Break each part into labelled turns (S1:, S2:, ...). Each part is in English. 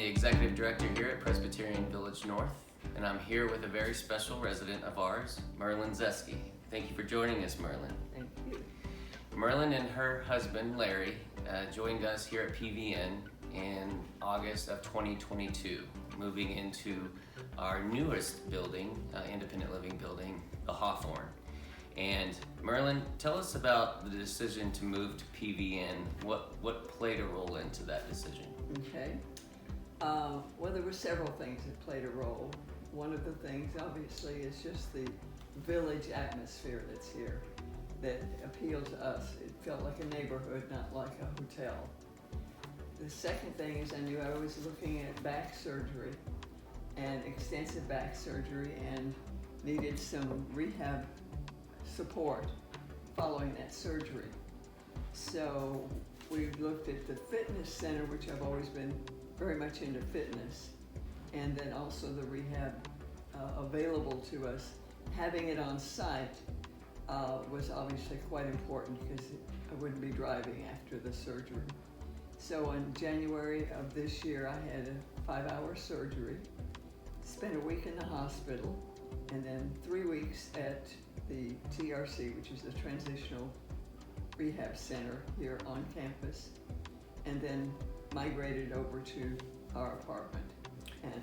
S1: Executive Director here at Presbyterian Village North, and I'm here with a very special resident of ours, Murlyn Zeske. Thank you for joining us, Murlyn.
S2: Thank you.
S1: Murlyn and her husband, Larry, joined us here at PVN in August of 2022, moving into our newest building, independent living building, the Hawthorne. And Murlyn, tell us about the decision to move to PVN. What played a role into that decision?
S2: Okay. Well, there were several things that played a role. One of the things, obviously, is just the village atmosphere that's here that appealed to us. It felt like a neighborhood, not like a hotel. The second thing is I knew I was looking at back surgery and extensive back surgery and needed some rehab support following that surgery. So we looked at the fitness center, which I've always been very much into fitness, and then also the rehab available to us. Having it on site was obviously quite important because I wouldn't be driving after the surgery. So in January of this year, I had a 5-hour surgery, spent a week in the hospital, and then 3 weeks at the TRC, which is the Transitional Rehab Center here on campus, and then migrated over to our apartment. And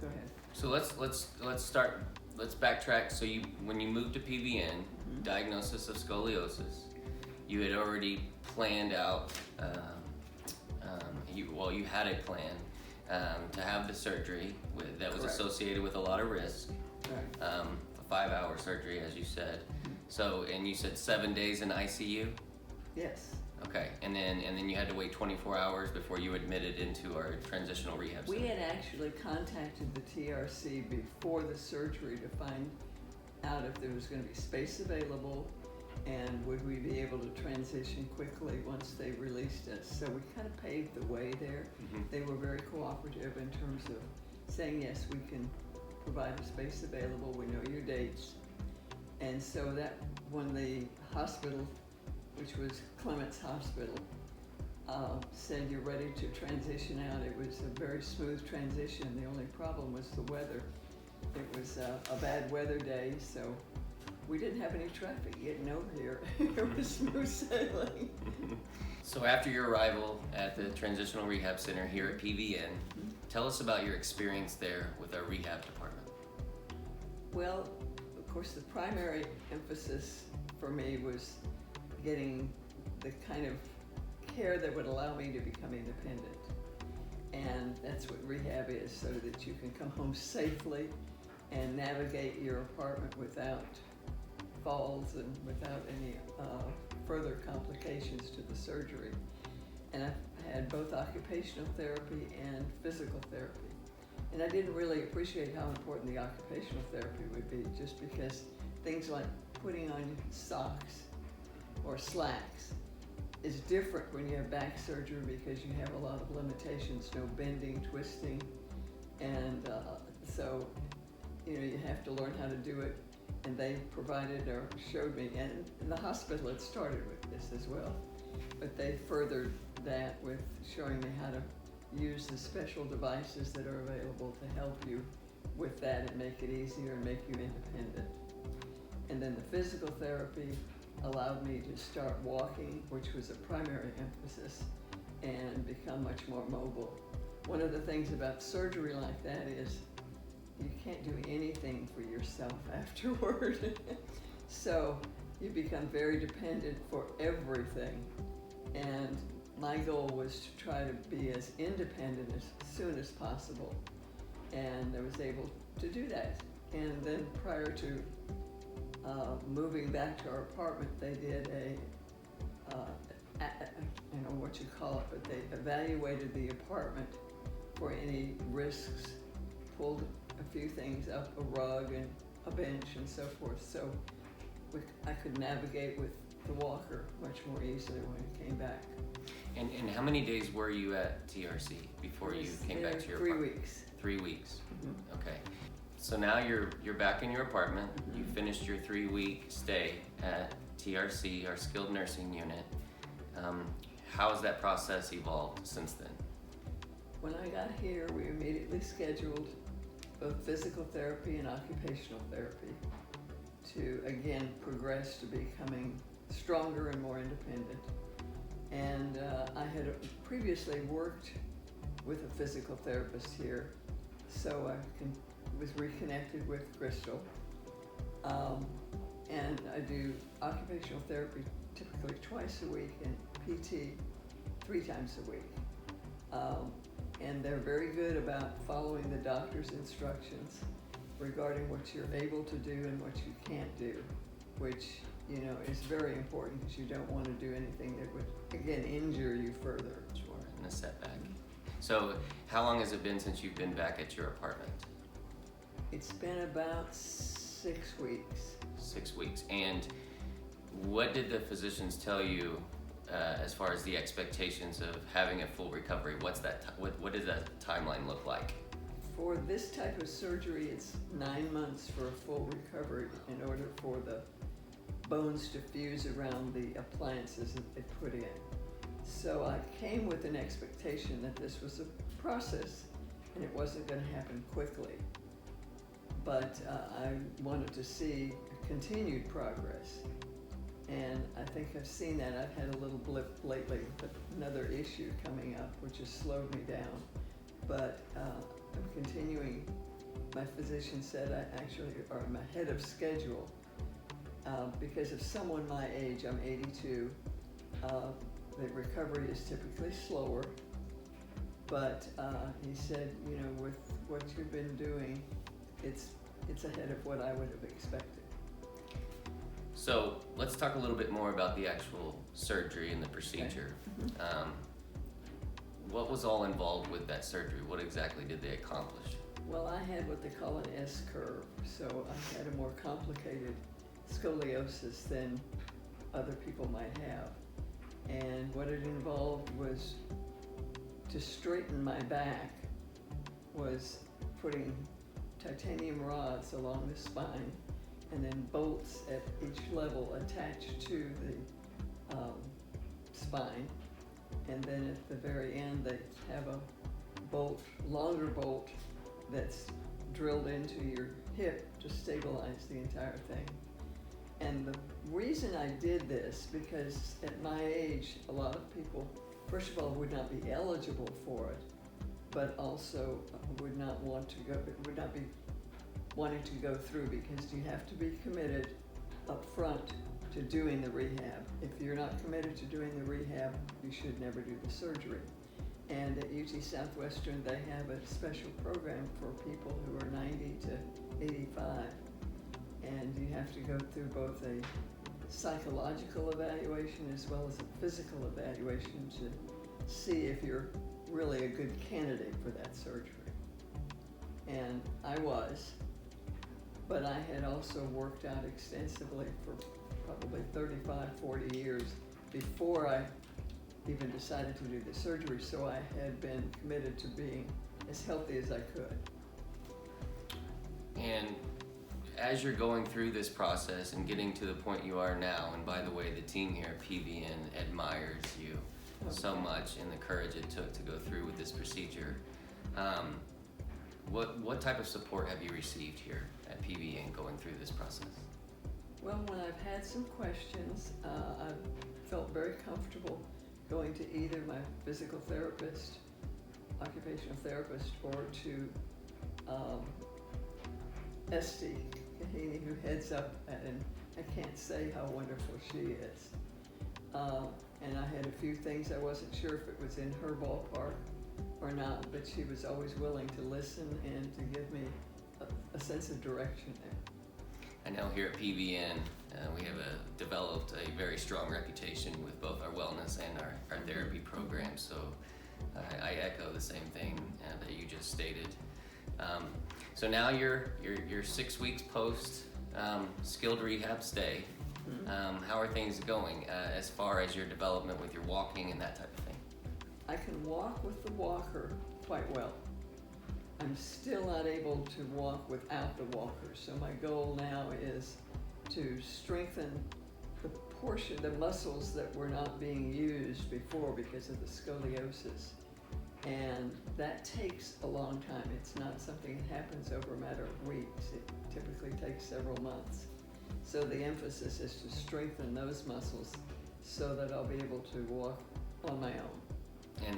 S2: go ahead.
S1: So let's start. Let's backtrack. So when you moved to PVN, diagnosis of scoliosis, you had already planned out. You had a plan to have the surgery that was
S2: Correct.
S1: Associated with a lot of risk.
S2: Right.
S1: A 5-hour surgery, as you said. So, and you said 7 days in ICU.
S2: Yes.
S1: Okay, and then you had to wait 24 hours before you admitted into our transitional rehab center.
S2: We had actually contacted the TRC before the surgery to find out if there was going to be space available and would we be able to transition quickly once they released us. So we kind of paved the way there. They were very cooperative in terms of saying, yes, we can provide a space available, we know your dates. And so that when the hospital, which was Clements Hospital, said you're ready to transition out, it was a very smooth transition. The only problem was the weather. It was a bad weather day, so we didn't have any traffic getting over here. It was smooth sailing.
S1: So after your arrival at the Transitional Rehab Center here at PVN, tell us about your experience there with our rehab department.
S2: Well, of course, the primary emphasis for me was getting the kind of care that would allow me to become independent. And that's what rehab is, so that you can come home safely and navigate your apartment without falls and without any further complications to the surgery. And I've had both occupational therapy and physical therapy. And I didn't really appreciate how important the occupational therapy would be, just because things like putting on socks or slacks is different when you have back surgery because you have a lot of limitations, no bending, twisting, and so you have to learn how to do it. And they provided or showed me, and the hospital had started with this as well, but they furthered that with showing me how to use the special devices that are available to help you with that and make it easier and make you independent. And then the physical therapy allowed me to start walking, which was a primary emphasis, and become much more mobile. One of the things about surgery like that is you can't do anything for yourself afterward. So you become very dependent for everything. And my goal was to try to be as independent as soon as possible. And I was able to do that. And then prior to moving back to our apartment, they did I don't know what you call it, but they evaluated the apartment for any risks, pulled a few things up, a rug and a bench and so forth. So I could navigate with the walker much more easily when I came back.
S1: And how many days were you at TRC before you came back to your apartment?
S2: 3 weeks.
S1: 3 weeks. Okay. So now you're back in your apartment. You finished your 3-week stay at TRC, our skilled nursing unit. How has that process evolved since then?
S2: When I got here, we immediately scheduled both physical therapy and occupational therapy to again progress to becoming stronger and more independent. And I had previously worked with a physical therapist here, so I was reconnected with Crystal. And I do occupational therapy typically twice a week and PT 3 times a week. And they're very good about following the doctor's instructions regarding what you're able to do and what you can't do, which, you know, is very important because you don't want to do anything that would, again, injure you further.
S1: Sure, and a setback. So how long has it been since you've been back at your apartment?
S2: It's been about 6 weeks.
S1: 6 weeks. And what did the physicians tell you as far as the expectations of having a full recovery? What does that timeline look like?
S2: For this type of surgery, it's 9 months for a full recovery in order for the bones to fuse around the appliances that they put in. So I came with an expectation that this was a process and it wasn't going to happen quickly. But I wanted to see continued progress. And I think I've seen that. I've had a little blip lately with another issue coming up, which has slowed me down. But I'm continuing. My physician said I actually am ahead of schedule because of someone my age. I'm 82. The recovery is typically slower. But he said, you know, with what you've been doing, it's ahead of what I would have expected.
S1: So let's talk a little bit more about the actual surgery and the procedure.
S2: Okay.
S1: What was all involved with that surgery? What exactly did they accomplish?
S2: Well, I had what they call an S-curve, so I had a more complicated scoliosis than other people might have. And what it involved was to straighten my back was putting titanium rods along the spine and then bolts at each level attached to the spine. And then at the very end, they have a bolt, longer bolt, that's drilled into your hip to stabilize the entire thing. And the reason I did this, because at my age, a lot of people, first of all, would not be eligible for it, but also would not want to go, would not be wanting to go through because you have to be committed up front to doing the rehab. If you're not committed to doing the rehab, you should never do the surgery. And at UT Southwestern, they have a special program for people who are 90 to 85. And you have to go through both a psychological evaluation as well as a physical evaluation to see if you're really a good candidate for that surgery. And I was, but I had also worked out extensively for probably 35, 40 years before I even decided to do the surgery, so I had been committed to being as healthy as I could. And
S1: as you're going through this process and getting to the point you are now, and by the way, the team here at PVN admires you so much and the courage it took to go through with this procedure. What type of support have you received here at PVN going through this process?
S2: Well, when I've had some questions, I've felt very comfortable going to either my physical therapist, occupational therapist, or to Esty Kahini, who heads up that, and I can't say how wonderful she is. And I had a few things I wasn't sure if it was in her ballpark or not, but she was always willing to listen and to give me a sense of direction there.
S1: I know here at PVN, we have developed a very strong reputation with both our wellness and our therapy programs, so I echo the same thing that you just stated. So now you're 6 weeks post skilled rehab stay. How are things going as far as your development with your walking and that type of thing?
S2: I can walk with the walker quite well. I'm still not able to walk without the walker, so my goal now is to strengthen the muscles that were not being used before because of the scoliosis, And that takes a long time. It's not something that happens over a matter of weeks. It typically takes several months. So the emphasis is to strengthen those muscles so that I'll be able to walk on my own.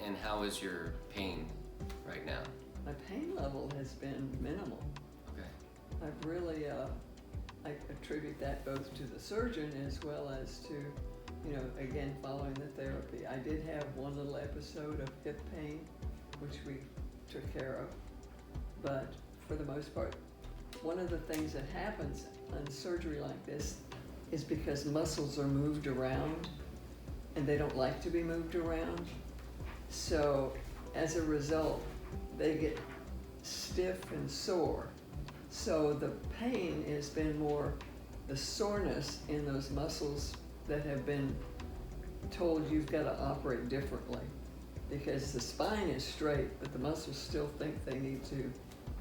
S1: And how is your pain right now?
S2: My pain level has been minimal.
S1: Okay.
S2: I've really, I attribute that both to the surgeon as well as to, again, following the therapy. I did have one little episode of hip pain, which we took care of. But for the most part, one of the things that happens in surgery like this is because muscles are moved around and they don't like to be moved around. So as a result, they get stiff and sore. So the pain has been more the soreness in those muscles that have been told you've got to operate differently, because the spine is straight, but the muscles still think they need to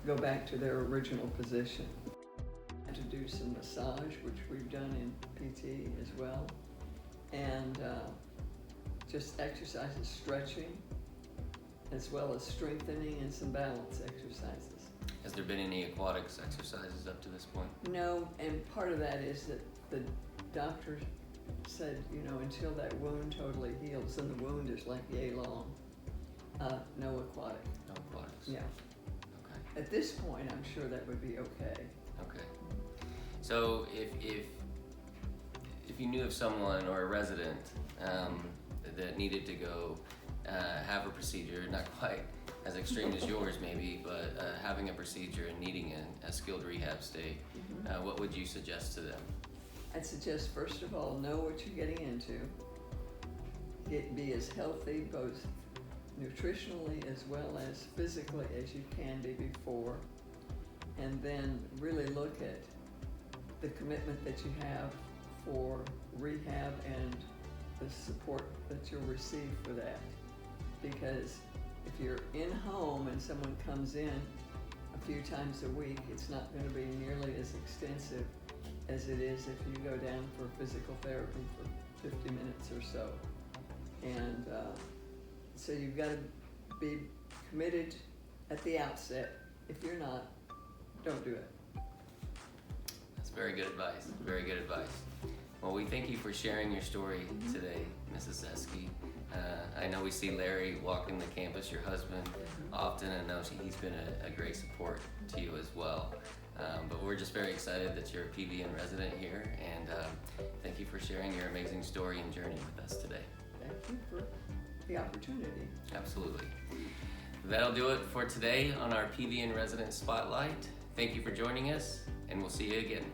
S2: go back to their original position. To do some massage, which we've done in PT as well, and just exercises, stretching, as well as strengthening and some balance exercises.
S1: Has there been any aquatics exercises up to this point?
S2: No, and part of that is that the doctor said, until that wound totally heals, and the wound is like yay long, no aquatic.
S1: No aquatics.
S2: Yeah.
S1: Okay.
S2: At this point, I'm sure that would be okay.
S1: Okay. So if you knew of someone or a resident that needed to go have a procedure, not quite as extreme as yours maybe, but having a procedure and needing a skilled rehab stay, what would you suggest to them?
S2: I'd suggest, first of all, know what you're getting into. Be as healthy, both nutritionally as well as physically as you can be before. And then really look at the commitment that you have for rehab and the support that you'll receive for that. Because if you're in home and someone comes in a few times a week, it's not going to be nearly as extensive as it is if you go down for physical therapy for 50 minutes or so. And so you've got to be committed at the outset. If you're not, don't do it.
S1: That's very good advice. Very good advice. Well, we thank you for sharing your story today, Mrs. Zeske. I know we see Larry walking the campus, your husband, often, and I know he's been a great support to you as well. But we're just very excited that you're a PVN resident here, and thank you for sharing your amazing story and journey with us today.
S2: Thank you for the opportunity.
S1: Absolutely. That'll do it for today on our PVN Resident Spotlight. Thank you for joining us, and we'll see you again.